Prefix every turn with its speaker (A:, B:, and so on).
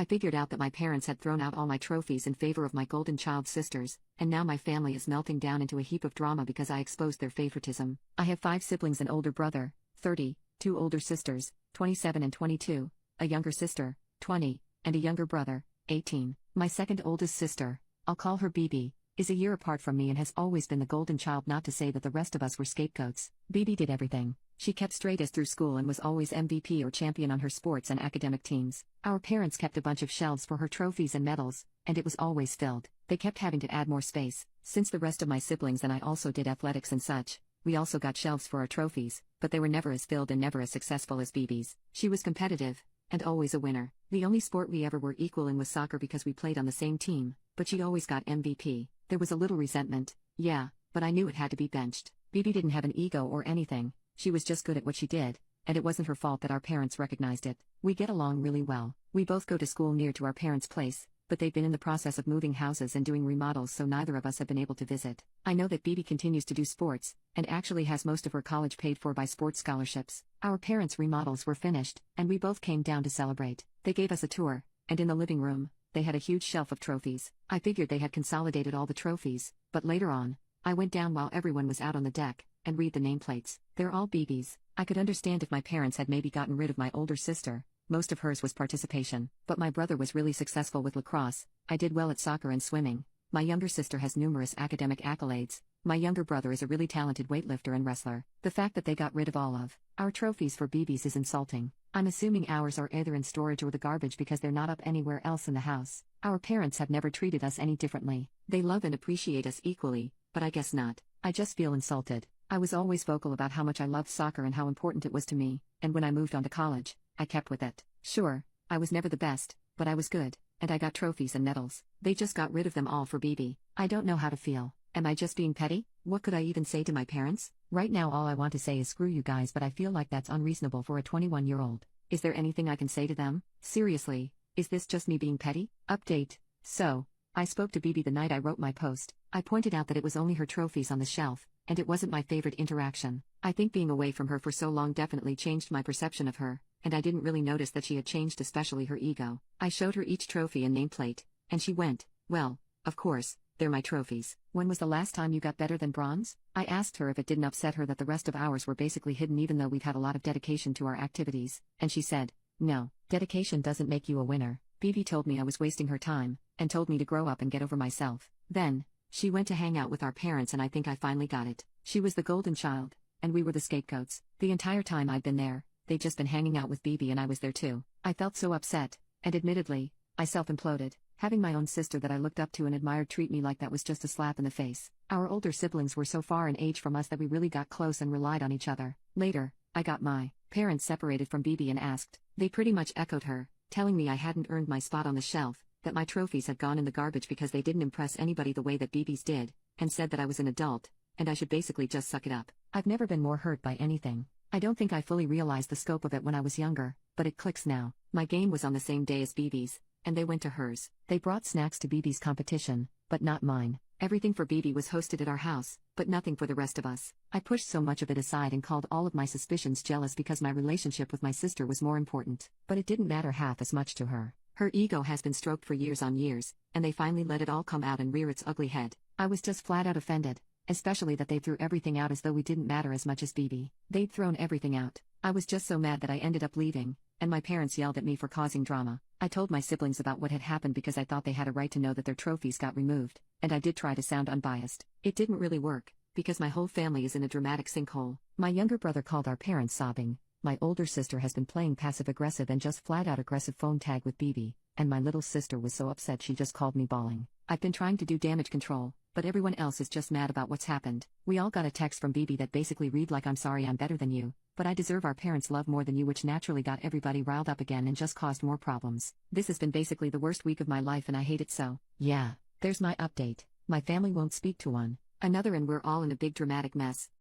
A: I figured out that my parents had thrown out all my trophies in favor of my golden child sisters, and now my family is melting down into a heap of drama because I exposed their favoritism. I have 5 siblings: an older brother, 30, 2 older sisters, 27 and 22, a younger sister, 20, and a younger brother, 18. My second oldest sister, I'll call her BB, is a year apart from me and has always been the golden child, not to say that the rest of us were scapegoats. BB did everything. She kept straight A's through school and was always MVP or champion on her sports and academic teams. Our parents kept a bunch of shelves for her trophies and medals, and it was always filled. They kept having to add more space. Since the rest of my siblings and I also did athletics and such, we also got shelves for our trophies, but they were never as filled and never as successful as BB's. She was competitive, and always a winner. The only sport we ever were equal in was soccer because we played on the same team, but she always got MVP. There was a little resentment, yeah, but I knew it had to be benched. BB didn't have an ego or anything. She was just good at what she did, and it wasn't her fault that our parents recognized it. We get along really well. We both go to school near to our parents' place, but they've been in the process of moving houses and doing remodels, so neither of us have been able to visit. I know that BB continues to do sports, and actually has most of her college paid for by sports scholarships. Our parents' remodels were finished, and we both came down to celebrate. They gave us a tour, and in the living room, they had a huge shelf of trophies. I figured they had consolidated all the trophies, but later on, I went down while everyone was out on the deck, and read the nameplates. They're all BB's. I could understand if my parents had maybe gotten rid of my older sister. Most of hers was participation, but my brother was really successful with lacrosse. I did well at soccer and swimming. My younger sister has numerous academic accolades. My younger brother is a really talented weightlifter and wrestler. The fact that they got rid of all of our trophies for BB's is insulting. I'm assuming ours are either in storage or the garbage because they're not up anywhere else in the house. Our parents have never treated us any differently. They love and appreciate us equally, but I guess not. I just feel insulted. I was always vocal about how much I loved soccer and how important it was to me, and when I moved on to college, I kept with it. Sure, I was never the best, but I was good, and I got trophies and medals. They just got rid of them all for BB. I don't know how to feel. Am I just being petty? What could I even say to my parents? Right now all I want to say is screw you guys, but I feel like that's unreasonable for a 21-year-old. Is there anything I can say to them? Seriously, is this just me being petty? Update. So, I spoke to BB the night I wrote my post. I pointed out that it was only her trophies on the shelf, and it wasn't my favorite interaction. I think being away from her for so long definitely changed my perception of her, and I didn't really notice that she had changed, especially her ego. I showed her each trophy and nameplate, and she went, well, of course, they're my trophies. When was the last time you got better than bronze? I asked her if it didn't upset her that the rest of ours were basically hidden even though we've had a lot of dedication to our activities, and she said, no, dedication doesn't make you a winner. BB told me I was wasting her time, and told me to grow up and get over myself. Then, she went to hang out with our parents and I think I finally got it. She was the golden child, and we were the scapegoats. The entire time I'd been there, they'd just been hanging out with BB and I was there too. I felt so upset, and admittedly, I self-imploded. Having my own sister that I looked up to and admired treat me like that was just a slap in the face. Our older siblings were so far in age from us that we really got close and relied on each other. Later, I got my parents separated from BB and asked. They pretty much echoed her, telling me I hadn't earned my spot on the shelf, that my trophies had gone in the garbage because they didn't impress anybody the way that BB's did, and said that I was an adult, and I should basically just suck it up. I've never been more hurt by anything. I don't think I fully realized the scope of it when I was younger, but it clicks now. My game was on the same day as BB's, and they went to hers. They brought snacks to BB's competition, but not mine. Everything for BB was hosted at our house, but nothing for the rest of us. I pushed so much of it aside and called all of my suspicions jealous because my relationship with my sister was more important. But it didn't matter half as much to her. Her ego has been stroked for years on years, and they finally let it all come out and rear its ugly head. I was just flat out offended, especially that they threw everything out as though we didn't matter as much as BB. They'd thrown everything out. I was just so mad that I ended up leaving, and my parents yelled at me for causing drama. I told my siblings about what had happened because I thought they had a right to know that their trophies got removed, and I did try to sound unbiased. It didn't really work, because my whole family is in a dramatic sinkhole. My younger brother called our parents sobbing. My older sister has been playing passive-aggressive and just flat-out aggressive phone tag with BB, and my little sister was so upset she just called me bawling. I've been trying to do damage control, but everyone else is just mad about what's happened. We all got a text from BB that basically read like, "I'm sorry, I'm better than you, but I deserve our parents' love more than you," which naturally got everybody riled up again and just caused more problems. This has been basically the worst week of my life and I hate it so. Yeah, there's my update. My family won't speak to one another and we're all in a big dramatic mess.